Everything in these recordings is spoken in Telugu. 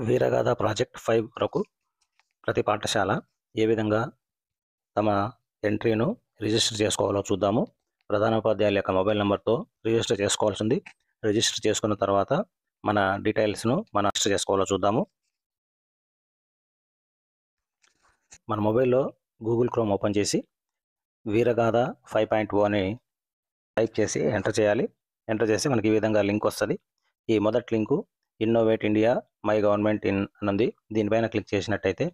వీరగాథ ప్రాజెక్ట్ 5 కొరకు ప్రతి పాఠశాల ఏ విధంగా తమ ఎంట్రీను రిజిస్టర్ చేసుకోవాలో చూద్దాము. ప్రధానోపాధ్యాయుల యొక్క మొబైల్ నెంబర్తో రిజిస్టర్ చేసుకోవాల్సింది. రిజిస్టర్ చేసుకున్న తర్వాత మన డీటెయిల్స్ను రిజిస్టర్ చేసుకోవాలో చూద్దాము. మన మొబైల్లో గూగుల్ క్రోమ్ ఓపెన్ చేసి వీరగాథ 5.0 అని టైప్ చేసి ఎంటర్ చేయాలి. ఎంటర్ చేసి మనకి ఈ విధంగా లింక్ వస్తుంది. ఈ మొదటి link innovate India my government in అనుంది. దీనిపైన క్లిక్ చేసినట్టయితే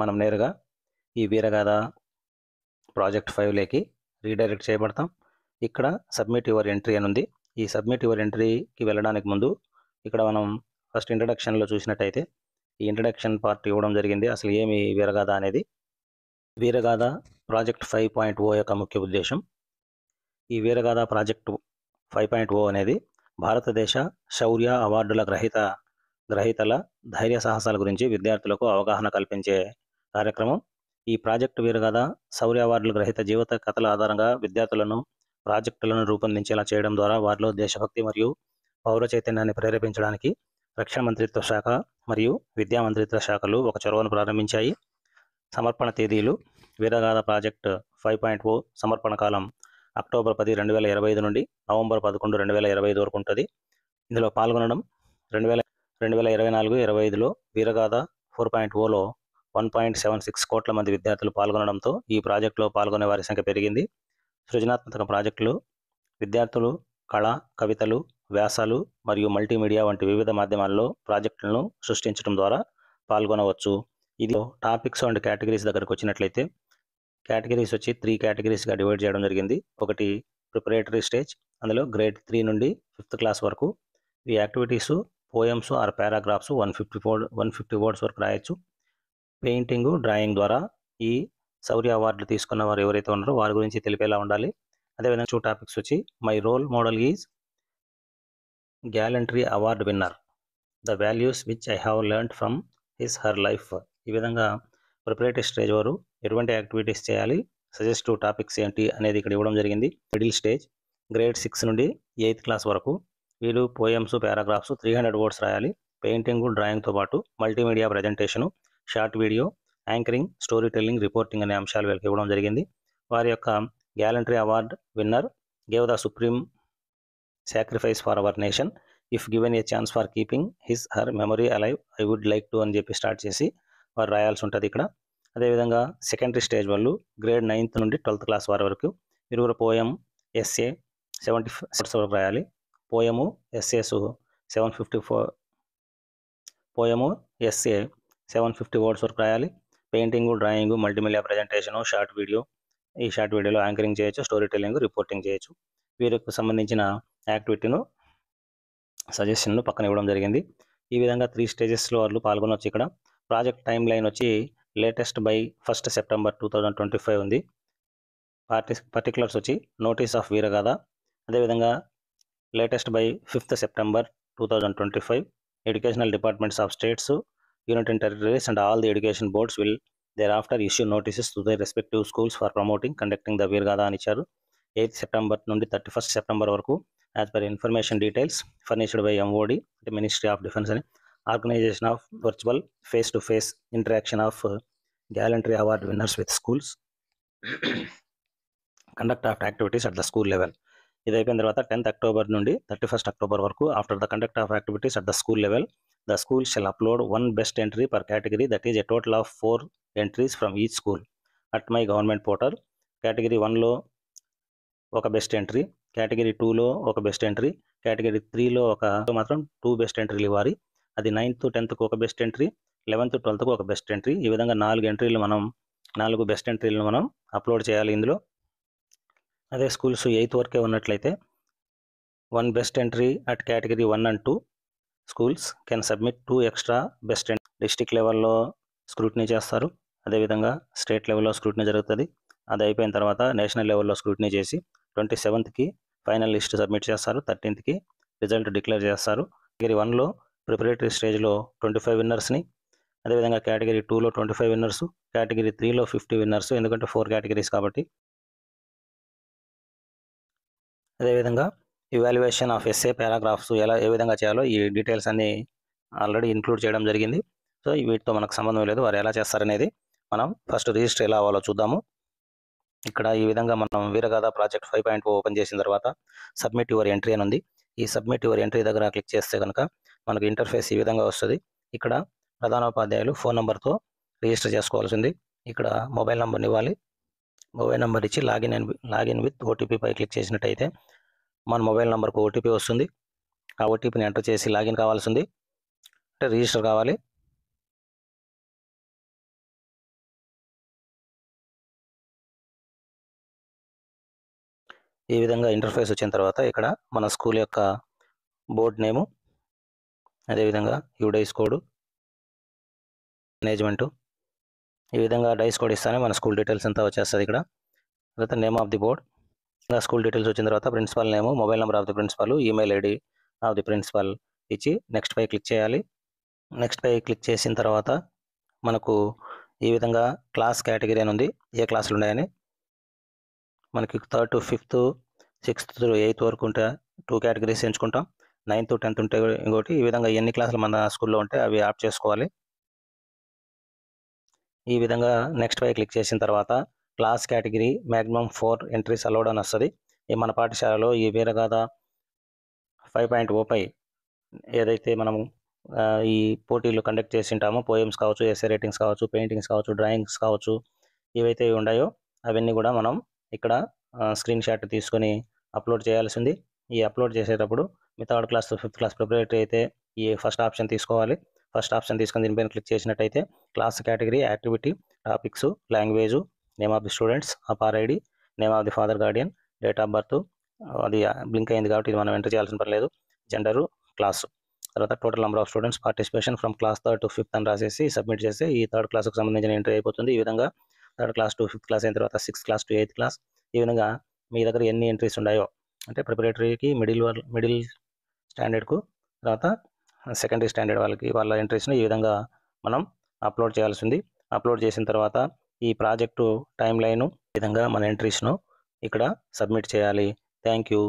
మనం నేరుగా ఈ వీరగాథ ప్రాజెక్ట్ 5లోకి రీడైరెక్ట్ చేయబడతాం. ఇక్కడ సబ్మిట్ యువర్ ఎంట్రీ అని ఉంది. ఈ సబ్మిట్ యువర్ ఎంట్రీకి వెళ్ళడానికి ముందు ఇక్కడ మనం ఫస్ట్ ఇంట్రడక్షన్లో చూసినట్టయితే ఈ ఇంట్రడక్షన్ పార్ట్ ఇవ్వడం జరిగింది. అసలు ఏమి వీరగాథ అనేది. వీరగాథ ప్రాజెక్ట్ 5.0 యొక్క ముఖ్య ఉద్దేశం. ఈ వీరగాథ ప్రాజెక్టు 5.0 అనేది భారతదేశ శౌర్య అవార్డుల గ్రహీతల ధైర్య సాహసాల గురించి విద్యార్థులకు అవగాహన కల్పించే కార్యక్రమం. ఈ ప్రాజెక్టు వీరగాథ శౌర్య అవార్డుల గ్రహీత జీవిత కథల ఆధారంగా విద్యార్థులను ప్రాజెక్టులను రూపొందించేలా చేయడం ద్వారా వారిలో దేశభక్తి మరియు పౌర చైతన్యాన్ని ప్రేరేపించడానికి రక్షణ మంత్రిత్వ శాఖ మరియు విద్యా మంత్రిత్వ శాఖలు ఒక చొరవను ప్రారంభించాయి. సమర్పణ తేదీలు: వీరగాథ ప్రాజెక్ట్ 5.0 సమర్పణ కాలం అక్టోబర్ 10, 2025 నుండి నవంబర్ 11, 2025 వరకు ఉంటుంది. ఇందులో పాల్గొనడం 2024-25లో వీరగాథ 4.0లో 1.76 కోట్ల మంది విద్యార్థులు పాల్గొనడంతో ఈ ప్రాజెక్టులో పాల్గొనే వారి సంఖ్య పెరిగింది. సృజనాత్మక ప్రాజెక్టులు: విద్యార్థులు కళ, కవితలు, వ్యాసాలు మరియు మల్టీమీడియా వంటి వివిధ మాధ్యమాల్లో ప్రాజెక్టులను సృష్టించడం ద్వారా పాల్గొనవచ్చు. ఇది టాపిక్స్ అండ్ కేటగిరీస్ దగ్గరకు వచ్చినట్లయితే కేటగిరీస్ వచ్చి 3 కేటగిరీస్గా డివైడ్ చేయడం జరిగింది. ఒకటి ప్రిపరేటరీ స్టేజ్, అందులో గ్రేడ్ 3 నుండి 5th క్లాస్ వరకు. ఈ activities poems or paragraphs 150 words వరకు రాయొచ్చు. పెయింటింగ్, డ్రాయింగ్ ద్వారా ఈ శౌర్య అవార్డులు తీసుకున్న వారు ఎవరైతే ఉన్నారో వారి గురించి తెలిపేలా ఉండాలి. అదేవిధంగా 2 టాపిక్స్ వచ్చి my role model is gallantry award winner, the values which I have learned from his her life. ఈ విధంగా ప్రిపరేటరీ స్టేజ్ వారు ఎటువంటి యాక్టివిటీస్ చేయాలి, సజెస్టివ్ టాపిక్స్ ఏంటి అనేది ఇక్కడ ఇవ్వడం జరిగింది. మిడిల్ స్టేజ్ గ్రేడ్ 6 నుండి 8th క్లాస్ వరకు వీళ్ళు పోయమ్స్, పారాగ్రాఫ్స్ 300 వర్డ్స్ రాయాలి. పెయింటింగ్, డ్రాయింగ్తో పాటు multimedia presentation, short video, anchoring, story telling, reporting అనే అంశాలు వీళ్ళకి ఇవ్వడం జరిగింది. వారి యొక్క gallantry award winner gave the supreme sacrifice for our nation, if given a chance for keeping his her memory alive I would like to అని చెప్పి స్టార్ట్ చేసి వారు రాయాల్సి ఉంటుంది ఇక్కడ. అదేవిధంగా సెకండరీ స్టేజ్ వాళ్ళు గ్రేడ్ 9th నుండి 12th క్లాస్ వారి వరకు ఇరువురు పోయం, ఎస్ఏ 75 వర్డ్స్ వరకు రాయాలి. పోయము, ఎస్ఏస్ 750 వర్డ్స్ వరకు రాయాలి. Painting, drawing, multimedia presentation, short video, ఈ షార్ట్ వీడియోలో యాంకరింగ్ చేయొచ్చు, స్టోరీ టెల్లింగ్, రిపోర్టింగ్ చేయొచ్చు. వీరికి సంబంధించిన యాక్టివిటీను, సజెషన్ను పక్కన ఇవ్వడం జరిగింది. ఈ విధంగా 3 స్టేజెస్లో వాళ్ళు పాల్గొనవచ్చు. ఇక్కడ ప్రాజెక్ట్ టైం లైన్ వచ్చి లేటెస్ట్ బై 1st September 2025 ఉంది. పర్టికులర్స్ వచ్చి నోటీస్ ఆఫ్ వీరగాథ. అదేవిధంగా latest by 5th September 2025. Educational departments of states, union and territories and all the education boards will thereafter issue notices to their respective schools for conducting the Veer Gatha అని ఇచ్చారు. 8th September నుండి 31st September వరకు as per information details furnished by MOD అంటే మినిస్ట్రీ ఆఫ్ డిఫెన్స్ అని. Organisation of virtual face to face interaction of gallantry award winners with schools, conduct of activities at the school level. ఇది అయిపోయిన తర్వాత 10th October నుండి 31st October వరకు after the conduct of activities at the school level the school shall upload 1 best entry per category, that is a total of 4 entries from each school at my government portal. Category 1లో ఒక బెస్ట్ ఎంట్రీ, కేటగిరీ 2లో ఒక బెస్ట్ ఎంట్రీ, కేటగిరీ 3లో మాత్రం 2 బెస్ట్ ఎంట్రీలు ఇవ్వాలి. అది 9th, 10th ఒక బెస్ట్ ఎంట్రీ, 11th, 12th ఒక బెస్ట్ ఎంట్రీ. ఈ విధంగా 4 బెస్ట్ ఎంట్రీలను మనం అప్లోడ్ చేయాలి ఇందులో. అదే స్కూల్స్ 8th వరకే ఉన్నట్లయితే 1 best entry at category 1 and 2 schools can submit 2 extra best entry. District లెవెల్లో స్క్రూటినీ చేస్తారు, అదేవిధంగా స్టేట్ లెవెల్లో స్క్రూటినీ జరుగుతుంది. అది అయిపోయిన తర్వాత నేషనల్ లెవెల్లో స్క్రూటినీ చేసి 27th ఫైనల్ లిస్ట్ సబ్మిట్ చేస్తారు. 13th రిజల్ట్ డిక్లేర్ చేస్తారు. కేటగిరీ 1లో ప్రిపరేటరీ స్టేజ్లో 25 విన్నర్స్ని, అదేవిధంగా కేటగిరీ 2లో 25 విన్నర్స్, కేటగిరీ 3లో 50 విన్నర్స్, ఎందుకంటే 4 కేటగిరీస్ కాబట్టి. అదేవిధంగా ఇవాల్యుయేషన్ ఆఫ్ ఎస్ఏ, పారాగ్రాఫ్స్ ఏ విధంగా చేయాలో ఈ డీటెయిల్స్ అన్నీ ఆల్రెడీ ఇంక్లూడ్ చేయడం జరిగింది. సో వీటితో మనకు సంబంధం లేదు. వారు ఎలా చేస్తారనేది మనం ఫస్ట్ రిజిస్టర్ ఎలా అవ్వాలో చూద్దాము. ఇక్కడ ఈ విధంగా మనం వీరగాథ ప్రాజెక్ట్ 5.0 ఓపెన్ చేసిన తర్వాత సబ్మిట్ యువర్ ఎంట్రీ అని ఉంది. ఈ సబ్మిట్ యువర్ ఎంట్రీ దగ్గర క్లిక్ చేస్తే కనుక మనకు ఇంటర్ఫేస్ ఈ విధంగా వస్తుంది. ఇక్కడ ప్రధానోపాధ్యాయులు ఫోన్ నెంబర్తో రిజిస్టర్ చేసుకోవాల్సింది. ఇక్కడ మొబైల్ నెంబర్ని ఇవ్వాలి. మొబైల్ నెంబర్ ఇచ్చి లాగిన్ విత్ ఓటీపీపై క్లిక్ చేసినట్టయితే మన మొబైల్ నెంబర్కు ఓటీపీ వస్తుంది. ఆ ఓటీపీని ఎంటర్ చేసి లాగిన్ కావాల్సింది, అంటే రిజిస్టర్ కావాలి. ఈ విధంగా ఇంటర్ఫేస్ వచ్చిన తర్వాత ఇక్కడ మన స్కూల్ యొక్క బోర్డ్ నేము, అదేవిధంగా యూడైస్ కోడ్, మేనేజ్మెంటు, ఈ విధంగా డైస్ కోడ్ ఇస్తానే మన స్కూల్ డీటెయిల్స్ అంతా వచ్చేస్తుంది. ఇక్కడ తర్వాత నేమ్ ఆఫ్ ది బోర్డ్, ఇంకా స్కూల్ డీటెయిల్స్ వచ్చిన తర్వాత principal name, mobile number of the principal, email ID of the principal ఇచ్చి నెక్స్ట్ పై క్లిక్ చేయాలి. నెక్స్ట్ పై క్లిక్ చేసిన తర్వాత మనకు ఈ విధంగా క్లాస్ కేటగిరీ అని ఉంది, ఏ క్లాసులు ఉన్నాయని. మనకి 3rd to 5th, 6th to 8th వరకు ఉంటే 2 కేటగిరీస్ ఎంచుకుంటాం. 9th to 10th ఉంటే ఇంకోటి. ఈ విధంగా ఎన్ని క్లాసులు మన స్కూల్లో ఉంటే అవి ఆప్ చేసుకోవాలి. ఈ విధంగా నెక్స్ట్ పై క్లిక్ చేసిన తర్వాత class category maximum 4 entries allowed అని వస్తుంది. మన పాఠశాలలో ఈ వీరగాథ 5.0 పై ఏదైతే మనము ఈ పోటీలు కండక్ట్ చేసి ఉంటామో, పోయమ్స్ కావచ్చు, ఎస్ఏ రైటింగ్స్ కావచ్చు, పెయింటింగ్స్ కావచ్చు, డ్రాయింగ్స్ కావచ్చు, ఏవైతే ఉన్నాయో అవన్నీ కూడా మనం ఇక్కడ స్క్రీన్ షాట్ తీసుకొని అప్లోడ్ చేయాల్సింది. ఈ అప్లోడ్ చేసేటప్పుడు మీ 3rd class to 5th class preparatory అయితే ఈ ఫస్ట్ ఆప్షన్ తీసుకోవాలి. ఫస్ట్ ఆప్షన్ తీసుకొని దీనిపైన క్లిక్ చేసినట్టయితే class category, activity, topics, language, name of the students, APAAR ID, name of the father guardian, date of birth, అది బ్లింక్ అయింది కాబట్టి ఇది మనం ఎంటర్ చేయాల్సిన పని లేదు, జెండరు, క్లాసు, తర్వాత total number of students participation from class 3rd to 5th అని రాసేసి సబ్మిట్ చేస్తే ఈ 3rd క్లాస్కి సంబంధించిన ఎంట్రీ అయిపోతుంది. ఈ విధంగా 3rd class to 5th class అయిన తర్వాత 6th class to 8th class, ఈ విధంగా మీ దగ్గర ఎన్ని ఎంట్రీస్ ఉన్నాయో, అంటే ప్రిపరేటరీకి, మిడిల్ స్టాండర్డ్కు, తర్వాత సెకండరీ స్టాండర్డ్ వాళ్ళ ఎంట్రీస్ని ఈ విధంగా మనం అప్లోడ్ చేయాల్సింది. అప్లోడ్ చేసిన తర్వాత ఈ ప్రాజెక్టు టైం లైను ఈ విధంగా మన ఎంట్రీస్ను ఇక్కడ సబ్మిట్ చేయాలి. Thank you.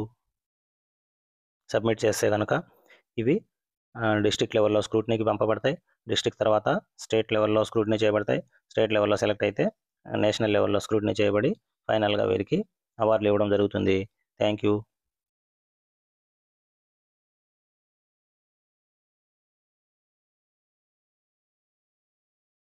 సబ్మిట్ చేస్తే కనుక ఇవి డిస్ట్రిక్ట్ లెవెల్లో స్క్రూటినీకి పంపబడతాయి. డిస్ట్రిక్ట్ తర్వాత స్టేట్ లెవెల్లో స్క్రూటినీ చేయబడతాయి. స్టేట్ లెవెల్లో సెలెక్ట్ అయితే నేషనల్ లెవెల్లో స్క్రూటినీ చేయబడి ఫైనల్గా వీరికి అవార్డులు ఇవ్వడం జరుగుతుంది. Thank you.